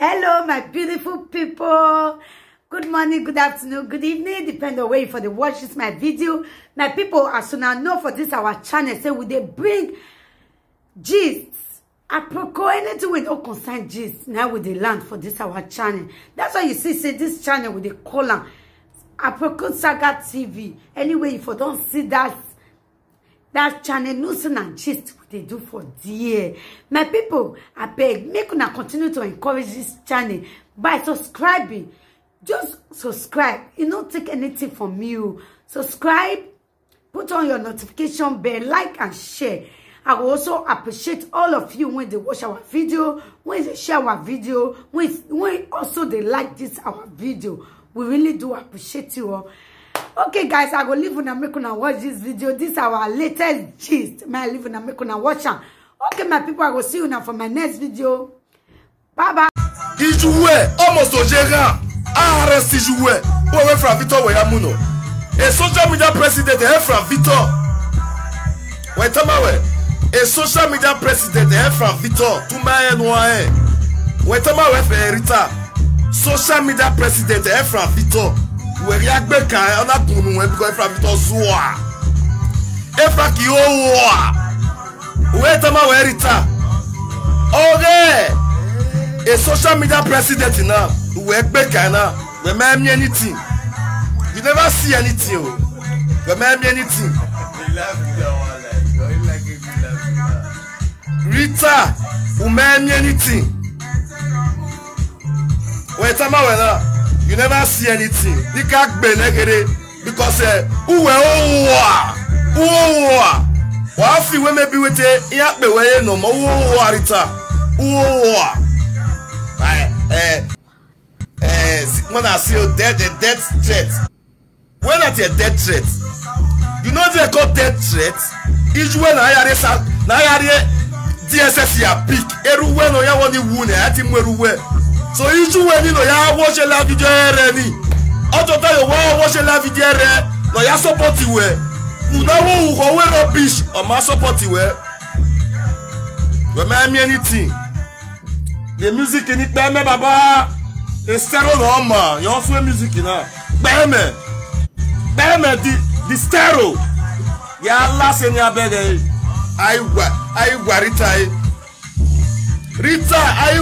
Hello, my beautiful people. Good morning, good afternoon, good evening, depending on where you for the watch this my video. My people, as soon as know for this our channel, say we they bring gist. Apropos anything with no concern gist. Now with the land for this our channel. That's why you see this channel with the column. Apropos Saga TV. Anyway, if you don't see that channel, news and gist what they do for dear. My people, I beg, make una continue to encourage this channel by subscribing. Just subscribe. It don't take anything from you. Subscribe, put on your notification bell, like and share. I will also appreciate all of you when they watch our video, when they share our video, when also they like this our video. We really do appreciate you all. Okay, guys, I go leave una make una watch this video. This is our latest gist. May I leave una make una watch am. Okay, my people, I will see you now for my next video. Bye bye. Il jouait almost au gérant. Arrête, il jouait. Pour Efra Victor Weyamuno. Et social media president Efra Victor. Ouais, tamawe. Et social media president Efra Victor. Tout maye noye. Ouais, tamawe fait Rita. Social media president Efra Victor. Ouais, riak beka, on a pour nous, because Efra Victor zoa. Efra ki owa. Ouais, tamawe Rita. Okay. A social media president now, we expect now. We make anything. You never see anything. We make anything. Rita, we make anything. Wait a minute. You never see anything. You can't be negative because Wafi we maybe with it. Ya be we no more. Rita. When I see you dead, the death threat. When at your death threat, you know they call death threat. Each when I are DSS ya pick. Everywhere no ya want the wound. I think we're so each when you know ya watch a live video any. Out of time you watch a live video no ya support you. You know who go rubbish or my support you. Remind me anything. The music in it, baby, baba. It's stereo normal. You also music in it. Baby, the stereo. Ya last in your bed. I Rita, I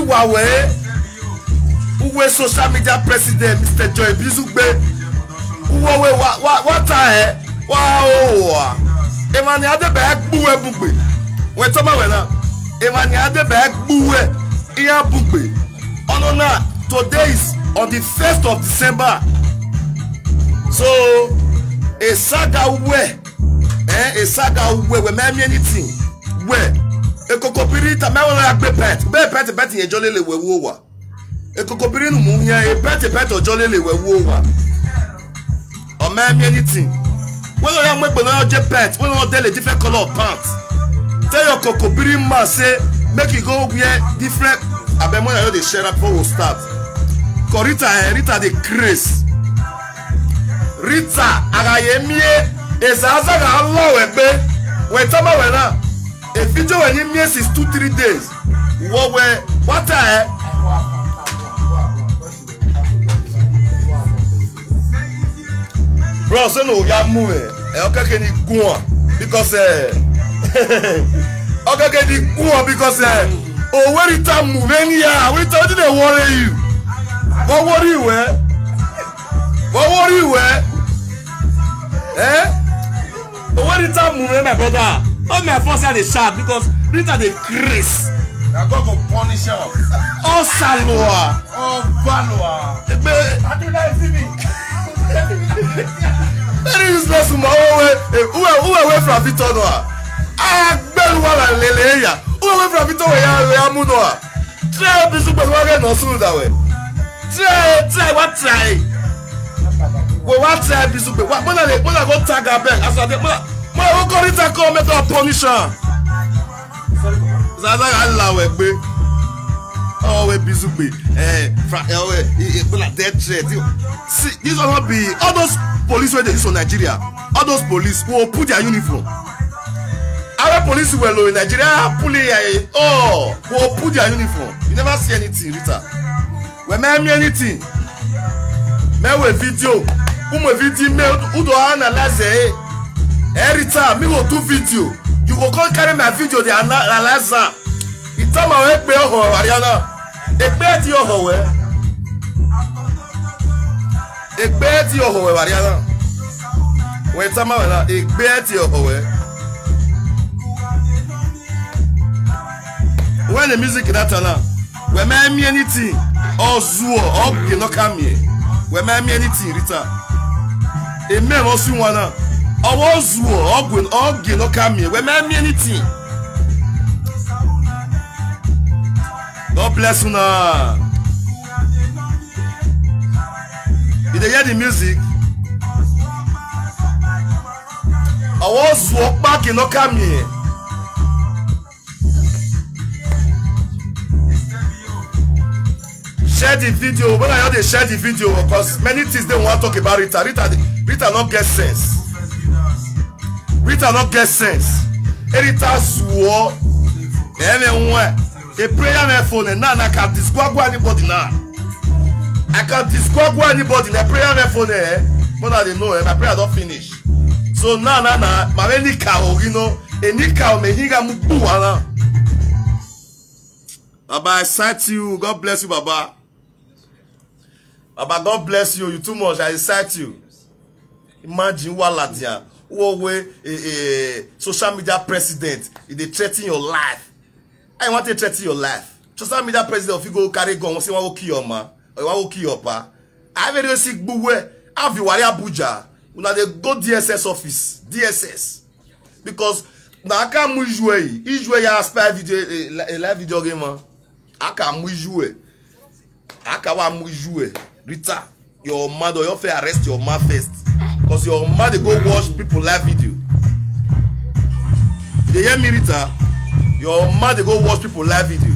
Uwe social media president, Mr. Joy Bizugbe. Uwe, what I wow. Emani ade bag buwe bugbe. When tama wena. Emani ade bag buwe. Iya bugbe. Onona, today is on the 1st of December. So a saga we we me anything. We e kokopirita me wona agbe pet ye jolele we wowa. E kokopiri nu mu ya e pet o jolele we wowa. O me anything. When you am we na je pet, when you dey different color of pants. Tell your kokopiri man say make you go wear different. Abemo na dey share up before we start. Rita the Chris. Rita agayemie ezaza ga Allah webe. We tama we na. A video when you miss is 2-3 days. What bro, so no ya move. Okay can you go because okay can you go because oh where it am move here. We told you they worry you. What worry you What it am move my brother? All my force are the sharp because Rita the Chris. I go punish her. Oh Salwa. Oh Valwa. I do not see me. Very useless woman. Who away from Victor Noah? Ah, Belwala Leleya. Who away from Victor Weyamuno? Try to super wagon or so that way. Try. What try to super? What I go tag her back? I said, my Rita come make a punish her. Zaza Allah webe. Oh, we bizube. Death threat. See, this will not be all those police where they use in Nigeria. All those police who will put their uniform. Our police were low in Nigeria. Will put their uniform. You never see anything, Rita. When me anything. Me we video. Video me udo analyze. Every time me go do video, you go come carry my video the analyze. It time I pe ho Ariana. Egbe ti ho we. Egbe ti ho we Ariana. When time I na egbe ti ho we. When the music that now, when me anything or zuo or you no come here. When me anything Rita. E me mo su wana. Owo zuo or you no come here. When me anything. God bless you now. Did you hear the music? Owo zuo back you no come here. Share the video. When I heard they share the video, because many things they want to talk about Rita. Rita not get sense. Rita not get sense. Rita swore. Anyway, a prayer my phone and now I can disqualify anybody now. I can disqualify anybody. The prayer my phone but I didn't know my prayer don't finish. So now, my any cow, you know, any cow may hinga mubuana. Baba, I cite you. God bless you, Baba. Baba, God bless you. You too much. I cite you. Imagine what Latia, social media president, if they threaten your life. I want to threaten your life. Social media president, if you go carry gun, say want to kill your man, or you want to kill your pa. I very sick buwe. Have you worry Abuja? Una they go DSS office, DSS, because now I can't move jouer. Il joue ya aspect video, live video game. I can't move jouer. I can't move jouer. Rita, your mother, you have to arrest your mother first. Because your mother go watch people live video. You hear me, Rita? Your mother go watch people live video.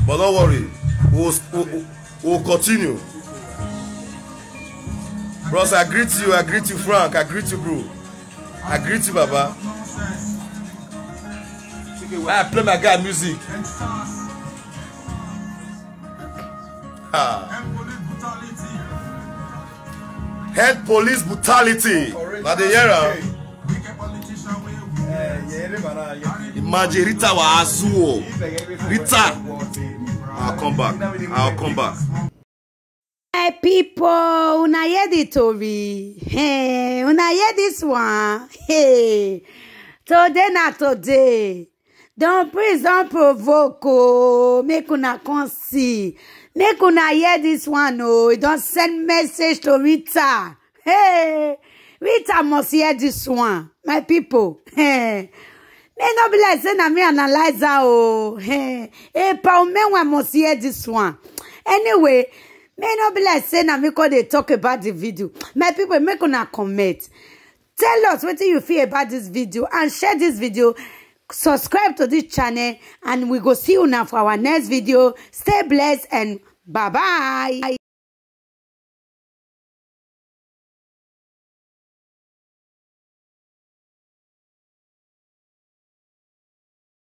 But don't worry, we'll continue. Bros, I greet you, Frank, I greet you, bro. I greet you, Baba. I play my guy music. Head police brutality. Now the era. Imagine Rita wa azuo. Rita. I'll come back. Hey people, una hear the story. Hey, una hear this one. Hey, today na today. Don't please don't provoke. Oh, make una come see. Make una hear this one. Oh, don't send message to Rita. Hey, Rita must hear this one. My people. Hey, may not be like saying me analyze her. Oh, hey, pa me must hear this one. Anyway. May not be like saying I'm because they talk about the video. My people, make una comment. Tell us what you feel about this video and share this video. Subscribe to this channel and we go see you now for our next video. Stay blessed and bye-bye.